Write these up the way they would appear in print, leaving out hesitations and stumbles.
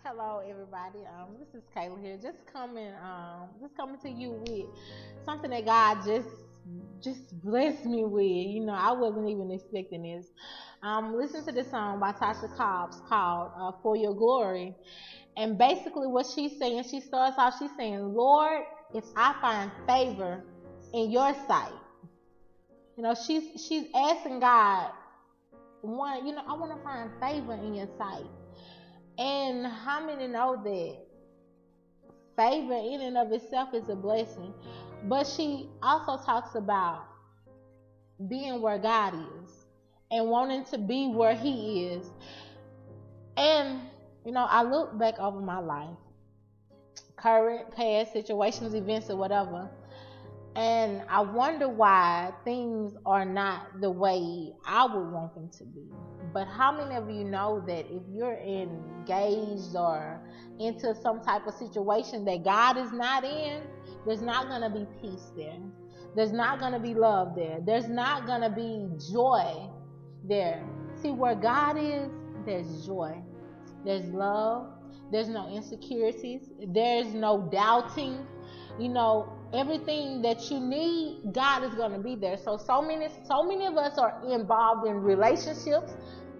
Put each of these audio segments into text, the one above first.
Hello, everybody. This is Kayla here. Just coming to you with something that God just blessed me with. I wasn't even expecting this. Listen to this song by Tasha Cobbs called "For Your Glory," and basically what she's saying, she starts off, she's saying, "Lord, if I find favor in Your sight," she's asking God, one, I want to find favor in Your sight. And how many know that favor in and of itself is a blessing? But she also talks about being where God is and wanting to be where He is. And, I look back over my life, current, past situations, events, or whatever, and I wonder why things are not the way I would want them to be. But how many of you know that if you're engaged or into some type of situation that God is not in, there's not going to be peace there. There's not going to be love there. There's not going to be joy there. See, where God is, there's joy. There's love. There's no insecurities. There's no doubting. Everything that you need, God is going to be there. So many of us are involved in relationships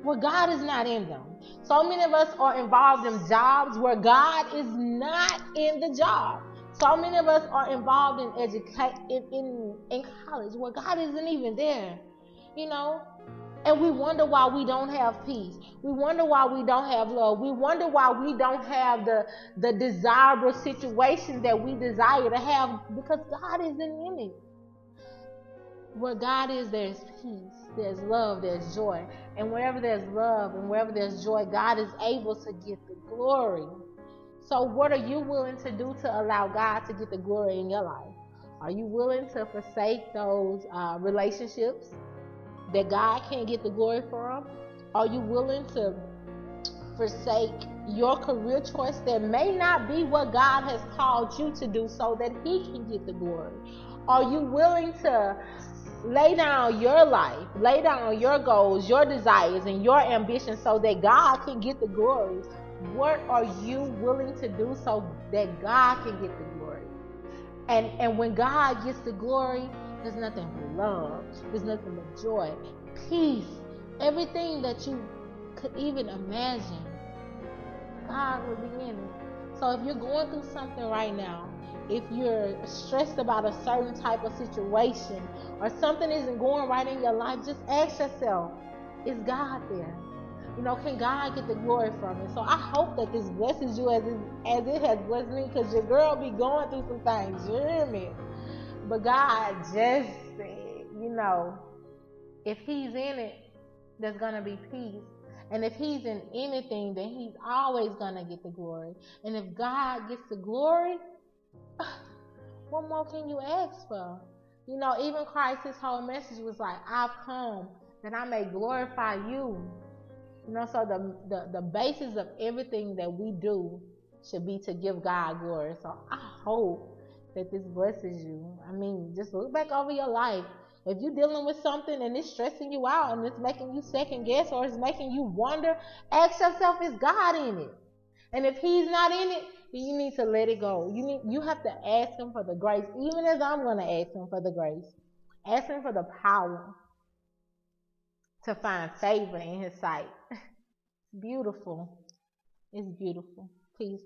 where God is not in them. So many of us are involved in jobs where God is not in the job. So many of us are involved in in college where God isn't even there. You know, and we wonder why we don't have peace. We wonder why we don't have love. We wonder why we don't have the desirable situation that we desire to have, because God isn't in it. Where God is, there's peace, there's love, there's joy. And wherever there's love and wherever there's joy, God is able to get the glory. So what are you willing to do to allow God to get the glory in your life? Are you willing to forsake those relationships that God can't get the glory from? Are you willing to forsake your career choice that may not be what God has called you to do so that He can get the glory? Are you willing to lay down your life, lay down your goals, your desires, and your ambitions so that God can get the glory? What are you willing to do so that God can get the glory? And when God gets the glory, there's nothing but love. There's nothing but joy, peace, everything that you could even imagine. God will be in it. So if you're going through something right now, if you're stressed about a certain type of situation or something isn't going right in your life, just ask yourself, is God there? Can God get the glory from it? So I hope that this blesses you as it has blessed me, because your girl be going through some things, you hear me? But God just said, if He's in it, there's going to be peace. And if He's in anything, then He's always going to get the glory. And if God gets the glory, what more can you ask for? Even Christ, His whole message was like, I've come that I may glorify you. So the basis of everything that we do should be to give God glory. So I hope that this blesses you. Just look back over your life. If you're dealing with something and it's stressing you out and it's making you second guess or it's making you wonder, ask yourself, is God in it? And if He's not in it, then you need to let it go. You have to ask Him for the grace, even as I'm going to ask Him for the grace. Ask Him for the power to find favor in His sight. Beautiful. It's beautiful. Please,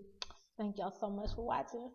thank y'all so much for watching.